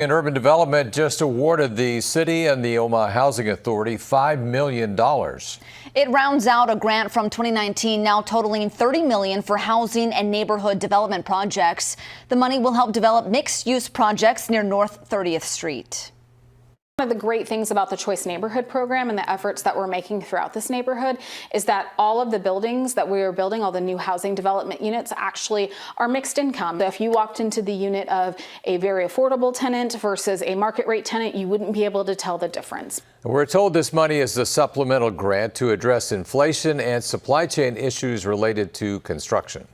And Urban Development just awarded the city and the Omaha Housing Authority $5 million. It rounds out a grant from 2019, now totaling $30 million for housing and neighborhood development projects. The money will help develop mixed-use projects near North 30th Street. One of the great things about the Choice Neighborhood program and the efforts that we're making throughout this neighborhood is that all of the buildings that we are building, all the new housing development units, actually are mixed income. If you walked into the unit of a very affordable tenant versus a market rate tenant, you wouldn't be able to tell the difference. We're told this money is a supplemental grant to address inflation and supply chain issues related to construction.